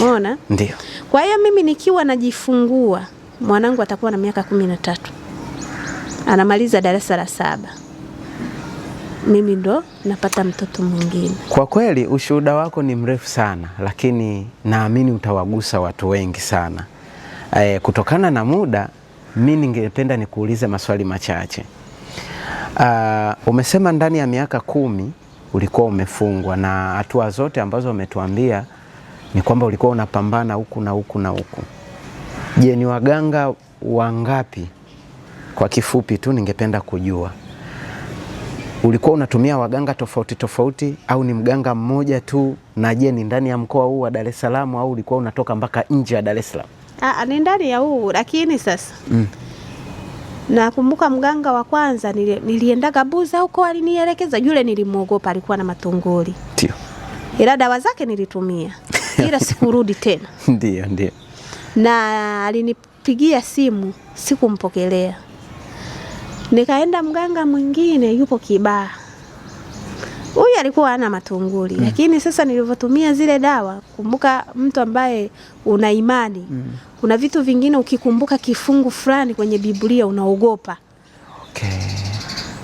Umeona? Ndio. Kwa hiyo mimi nikiwa najifungua, mwanangu atakuwa na miaka 13. Anamaliza darasa la 7. Mimi ndo napata mtoto mwingine. Kwa kweli ushuhuda wako ni mrefu sana, lakini naamini utawagusa watu wengi sana. Kutokana na muda, mimi ningependa nikuulize maswali machache. Umesema ndani ya miaka 10 ulikuwa umefungwa, na hatua zote ambazo umetuambia ni kwamba ulikuwa unapambana huku na huku na huku. Je, ni waganga wangapi? Kwa kifupi tu ningependa kujua. Ulikuwa unatumia waganga tofauti tofauti au ni mganga mmoja tu? Na je, ni ndani ya mkoa huu wa Dar es Salaam au ulikuwa unatoka mpaka nje ya Dar es Salaam? Ni ndani ya huu, lakini sasa nakumbuka mganga wa kwanza niliendaga Buza huko, alinielekeza. Yule nilimuogopa, alikuwa na matunguli. Ndio. Ila dawa zake nilitumia. Ila sikurudi tena. Ndio. Na alinipigia simu, sikumpokelea. Nikaenda mganga mwingine yupo Kibaha. Huyu alikuwa hana matunguli, lakini sasa nilivyotumia zile dawa, kumbuka mtu ambaye una imani, kuna vitu vingine ukikumbuka kifungu fulani kwenye Biblia unaogopa. Okay.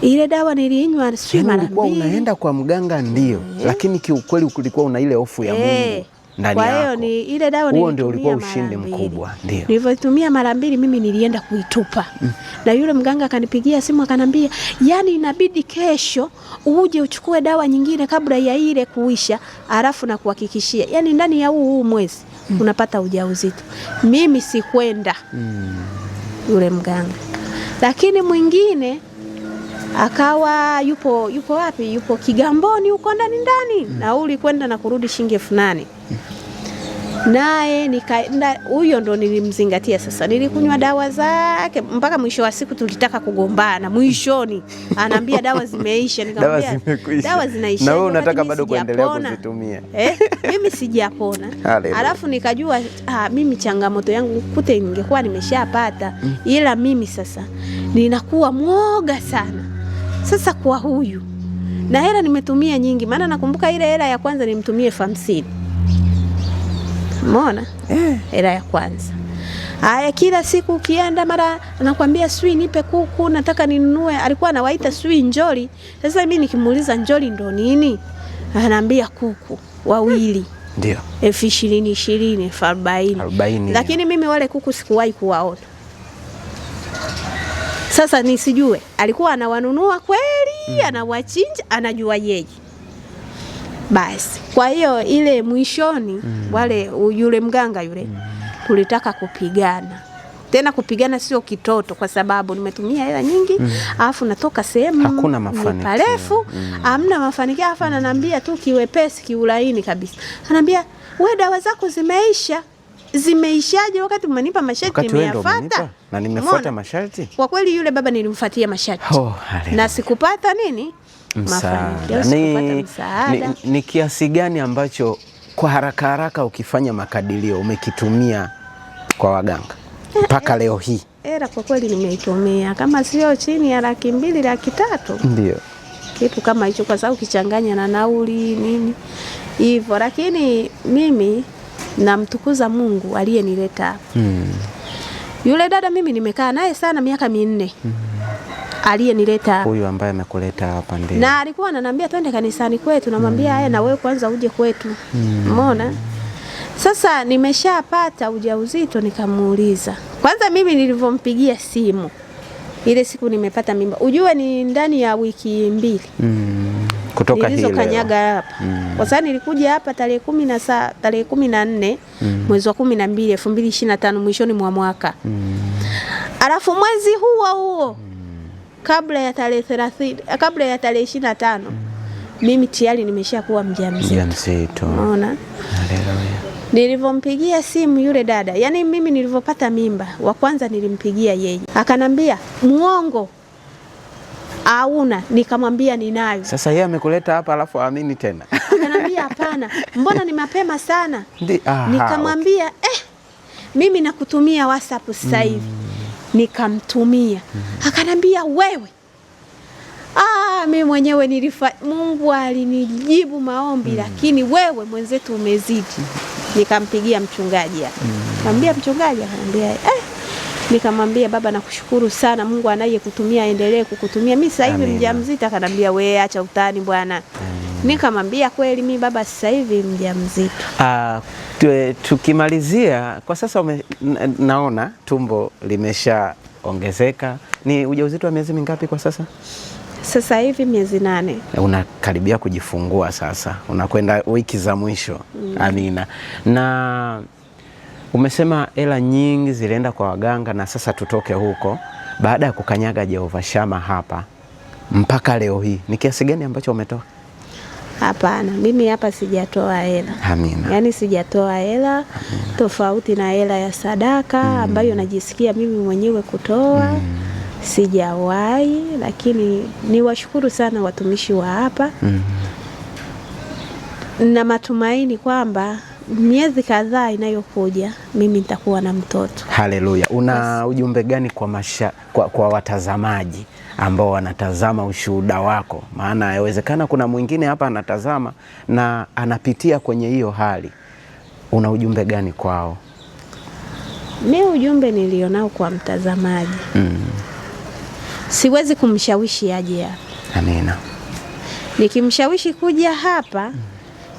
Ile dawa niliinywa si mara 2. Ulikuwa unaenda kwa mganga ndio, lakini kiukweli ulikuwa una ile hofu ya Mungu ndani yako. Kwa hiyo ni ile dawa huo ndio ulikuwa ushindi mkubwa. Ndio. Nilivyotumia mara 2 mimi nilienda kuitupa. Na yule mganga akanipigia simu akanambia, "Yaani inabidi kesho uje uchukue dawa nyingine kabla ya ile kuisha, alafu na kuhakikishia. Yaani ndani ya huu mwezi unapata ujauzito." Mimi sikwenda. Yule mganga. Lakini mwingine akawa yupo wapi? Yupo Kigamboni huko ndani. Na ulikwenda na kurudi shilingi 8,000. Naye nikaenda, huyo ndo nilimzingatia sasa. Nilikunywa dawa zake mpaka mwisho wa siku tulitaka kugombana. Mwishoni anaambia dawa zimeisha, nikamwambia dawa zinaisha. Na wewe unataka bado kuendelea kuzitumia. Mimi sijapona. Alafu nikajua mimi changamoto yangu kute ningekuwa nimeshapata. Ila mimi sasa ninakuwa mwoga sana. Sasa kwa huyu na hela nimetumia nyingi, maana nakumbuka ile hela ya kwanza nimtumie 50. Umeona? Hela ya kwanza. Haya, kila siku ukienda mara anakuambia sui nipe kuku, nataka ninunue. Alikuwa anawaita sui njoli. Sasa mimi nikimuuliza njoli ndo nini? Anaambia kuku wawili. Ndio. 20,20, 40. Lakini mimi wale kuku sikuwahi kuwaona. Sasa nisijue alikuwa anawanunua kweli, anawachinja, anajua yeye. Basi kwa hiyo ile mwishoni yule mganga yule tulitaka kupigana. Tena kupigana sio kitoto, kwa sababu nimetumia hela nyingi, alafu natoka sehemu hakuna mafanikio. Hamna mafanikio, alafu ananiambia tu kiwepesi, kiulaini kabisa. Ananiambia, "Wewe dawa zako zimeisha." Zimeishaje wakati umenipa masharti nimeyafuata? Na nimefuata masharti. Kwa kweli yule baba nilimfuatia masharti. Na sikupata nini? Mafanikio, sikupata msaada. Ni kiasi gani ambacho kwa haraka ukifanya makadirio umekitumia kwa waganga mpaka leo hii? Kwa kweli nimeitumia kama sio chini ya 200,000, 300,000. Ndio. Kitu kama hicho, kwa sababu kichanganya na nauli nini hivyo, lakini mimi namtukuza Mungu aliyenileta. Yule dada mimi nimekaa naye sana miaka 4. Aliyenileta huyu ambaye amekuleta hapa ndio. Na alikuwa ananiambia twende kanisani kwetu, namwambia na wewe kwanza uje kwetu. Umeona? Sasa nimeshapata ujauzito, nikamuuliza. Kwanza mimi nilivompigia simu ile siku nimepata mimba, ujue ni ndani ya wiki 2. Kutoka hilo kanyaga hapa. Kwa sababu nilikuja hapa tarehe 14 mwezi wa 12 2025 mwishoni mwa mwaka. Alafu mwezi huo kabla ya tarehe 30, kabla ya tarehe 25 mimi tayari nimeshakuwa mjamzito. Unaona? Haleluya. Nilivompigia simu yule dada, yani mimi nilivopata mimba wa kwanza nilimpigia yeye. Akanambia muongo hauna, nikamwambia ninayo. Sasa yeye amekuleta hapa alafu aamini tena. Akanambia hapana, mbona ni mapema sana? Nikamwambia mimi nakutumia WhatsApp sasa hivi. Nikamtumia. Akanambia wewe. Mimi mwenyewe Mungu alinijibu maombi, lakini wewe mwenzetu umezidi. Nikampigia mchungaji hapa. Nikamwambia mchungaji, akamwambia nikamwambia baba, nakushukuru sana, Mungu anayekutumia aendelee kukutumia. Mimi sasa hivi mjamzito. Akanambia wewe acha utani bwana. Nikamwambia kweli mimi baba sasa hivi mjamzito. Tukimalizia kwa sasa naona tumbo limeshaongezeka. Ni ujauzito wa miezi mingapi kwa sasa? Sasa hivi miezi 8. Unakaribia kujifungua sasa. Unakwenda wiki za mwisho. Amina. Na umesema hela nyingi zilienda kwa waganga, na sasa tutoke huko. Baada ya kukanyaga Jehova Shama hapa mpaka leo hii, ni kiasi gani ambacho umetoa? Hapana, mimi hapa sijatoa hela. Amina. Yaani sijatoa hela tofauti na hela ya sadaka ambayo najisikia mimi mwenyewe kutoa. Sijawahi, lakini niwashukuru sana watumishi wa hapa. Na matumaini kwamba miezi kadhaa inayokuja mimi nitakuwa na mtoto. Haleluya. Una ujumbe gani kwa watazamaji ambao wanatazama ushuhuda wako? Maana yawezekana kuna mwingine hapa anatazama na anapitia kwenye hiyo hali. Una ujumbe gani kwao? Mimi ujumbe nilionao kwa mtazamaji, siwezi kumshawishi aje hapa. Amina. Nikimshawishi kuja hapa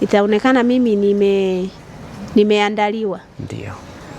itaonekana mimi nimeandaliwa. Ndio.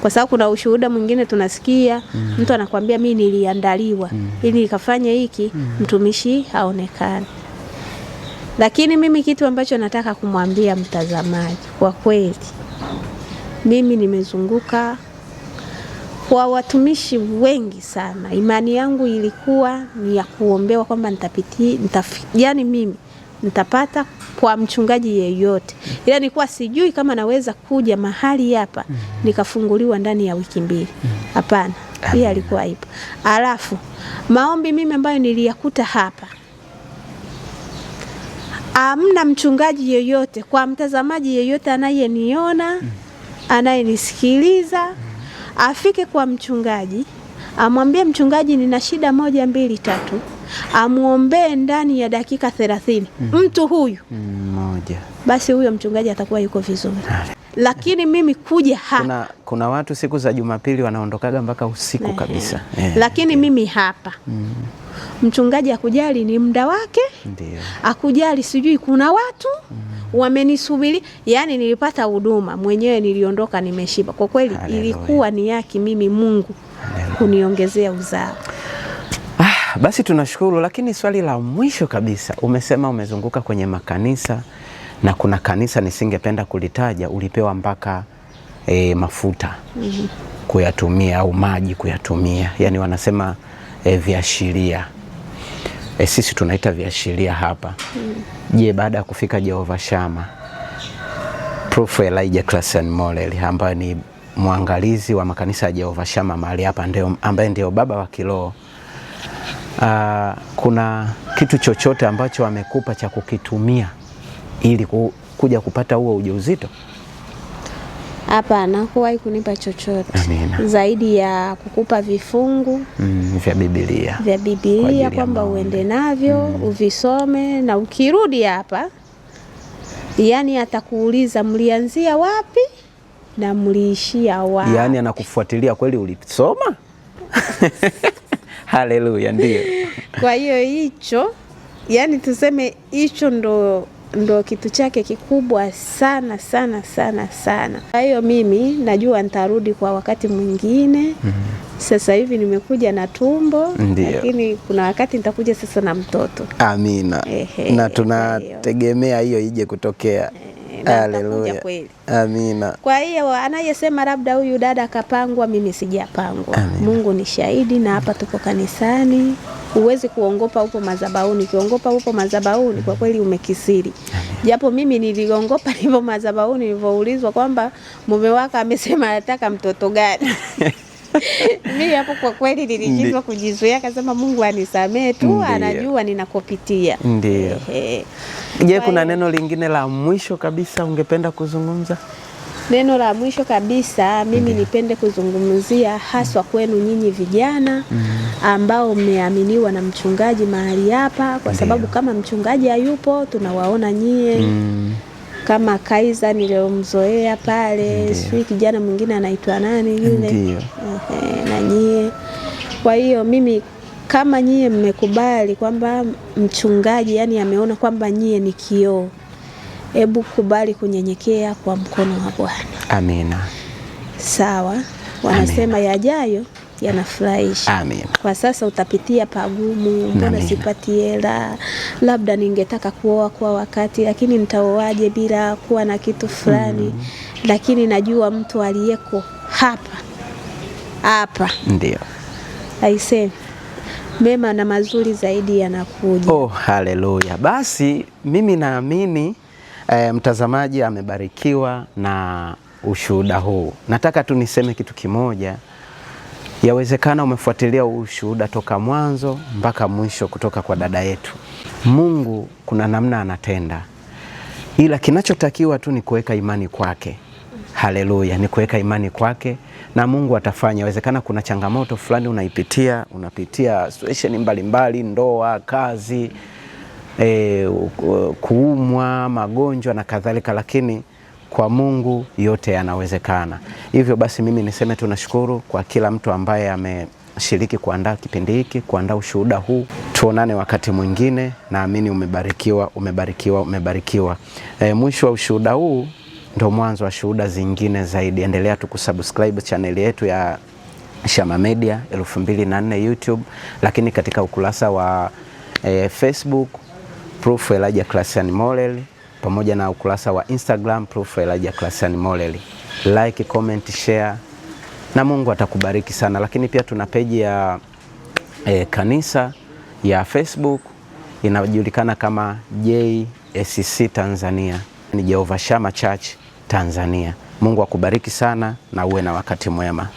Kwa sababu kuna ushuhuda mwingine tunasikia mtu anakuambia mimi niliandaliwa ili nikafanye hiki mtumishi aonekane. Lakini mimi kitu ambacho nataka kumwambia mtazamaji, kwa kweli mimi nimezunguka kwa watumishi wengi sana. Imani yangu ilikuwa ni ya kuombewa kwamba yani mimi nitapata kwa mchungaji yeyote. Ila nilikuwa sijui kama naweza kuja mahali hapa nikafunguliwa ndani ya wiki 2. Hapana, hii alikuwa ipo. Alafu maombi mimi ambayo niliyakuta hapa, amna mchungaji yeyote, kwa mtazamaji yeyote anayeniona, anayenisikiliza, afike kwa mchungaji, amwambie mchungaji nina shida 1 2 3, amuombee ndani ya dakika 30. Mtu huyu mmoja, basi huyo mchungaji atakuwa yuko vizuri. Lakini mimi kuja hapa, kuna watu siku za Jumapili wanaondokaga mpaka usiku kabisa. Lakini mimi hapa mchungaji akujali ni muda wake. Ndio. Akujali sijui kuna watu wamenisubiri. Yani nilipata huduma mwenyewe, niliondoka nimeshiba. Kwa kweli ilikuwa ni yake mimi Mungu kuniongezea uzao. Basi tunashukuru. Lakini swali la mwisho kabisa, umesema umezunguka kwenye makanisa na kuna kanisa nisingependa kulitaja, ulipewa mpaka mafuta kuyatumia au maji kuyatumia, yani wanasema viashiria. Sisi tunaita viashiria hapa. Je, baada ya kufika Jehova Shama, Prof. Elijah Christian Molel ambaye ni mwangalizi wa makanisa ya Jehova Shama mahali hapa, ambaye ndio baba wa kiroho, kuna kitu chochote ambacho amekupa cha kukitumia ili kuja kupata huo ujauzito? Hapana, hakuwahi kunipa chochote. Amina. Zaidi ya kukupa vifungu vya Biblia kwamba uende navyo uvisome, na ukirudi hapa yani atakuuliza mlianzia wapi na mliishia wapi. Yani anakufuatilia kweli ulisoma? Haleluya, ndio. Kwa hiyo hicho, yani tuseme hicho ndo kitu chake kikubwa sana sana sana sana. Kwa hiyo mimi najua nitarudi kwa wakati mwingine. Sasa hivi nimekuja na tumbo. Ndiyo. Lakini kuna wakati nitakuja sasa na mtoto. Amina. Na tunategemea hiyo ije kutokea. Haleluya. Amina. Kwa hiyo anayesema labda huyu dada kapangwa, mimi sijapangwa. Mungu ni shahidi, na hapa tuko kanisani. Huwezi kuongopa upo madhabahuni. Ukiongopa upo madhabahuni, kwa kweli umekisiri. Japo mimi niliongopa nipo madhabahuni nilipoulizwa kwamba mume wako amesema anataka mtoto gani. Mimi hapo kwa kweli nilijizwa kujizuia, akasema Mungu anisamee tu, anajua ninakopitia. Ndio. Je, kuna neno lingine la mwisho kabisa ungependa kuzungumza? Neno la mwisho kabisa mimi nipende kuzungumzia haswa kwenu nyinyi vijana ambao mmeaminiwa na mchungaji mahali hapa, kwa sababu kama mchungaji hayupo tunawaona nyie. kama Kaiza niliyomzoea pale, sijui kijana mwingine anaitwa nani yule, na nyie. Kwa hiyo mimi kama nyie mmekubali kwamba mchungaji yani ameona kwamba nyie ni kioo, hebu kubali kunyenyekea kwa mkono wa Bwana. Amina. Sawa, wanasema yajayo yanafurahisha. Amina. Kwa sasa utapitia pagumu, mbona sipati hela, labda ningetaka kuoa kwa wakati, lakini nitaoaje bila kuwa na kitu fulani. Lakini najua mtu aliyeko hapa ndio aisee, mema na mazuri zaidi yanakuja. Oh, haleluya. Basi mimi naamini mtazamaji amebarikiwa na ushuhuda huu. Nataka tu niseme kitu kimoja. Yawezekana umefuatilia ushuhuda toka mwanzo mpaka mwisho kutoka kwa dada yetu. Mungu kuna namna anatenda, ila kinachotakiwa tu ni kuweka imani kwake. Haleluya, ni kuweka imani kwake na Mungu atafanya. Yawezekana kuna changamoto fulani unapitia situation mbalimbali, ndoa, kazi, kuumwa, magonjwa na kadhalika, lakini kwa Mungu yote yanawezekana. Hivyo basi mimi niseme tunashukuru kwa kila mtu ambaye ameshiriki kuandaa kipindi hiki, kuandaa ushuhuda huu. Tuonane wakati mwingine, naamini umebarikiwa. Mwisho wa ushuhuda huu ndo mwanzo wa shuhuda zingine zaidi. Endelea tu kusubscribe channel yetu ya Shama Media 2004 YouTube, lakini katika ukurasa wa Facebook Proof Elijah Classian Molel, pamoja na ukurasa wa Instagram Proof Elijah Classian Molel. Like, comment, share na Mungu atakubariki sana. Lakini pia tuna page ya kanisa ya Facebook inajulikana kama JSC Tanzania, ni Jehovah Shammah Church Tanzania. Mungu akubariki sana na uwe na wakati mwema.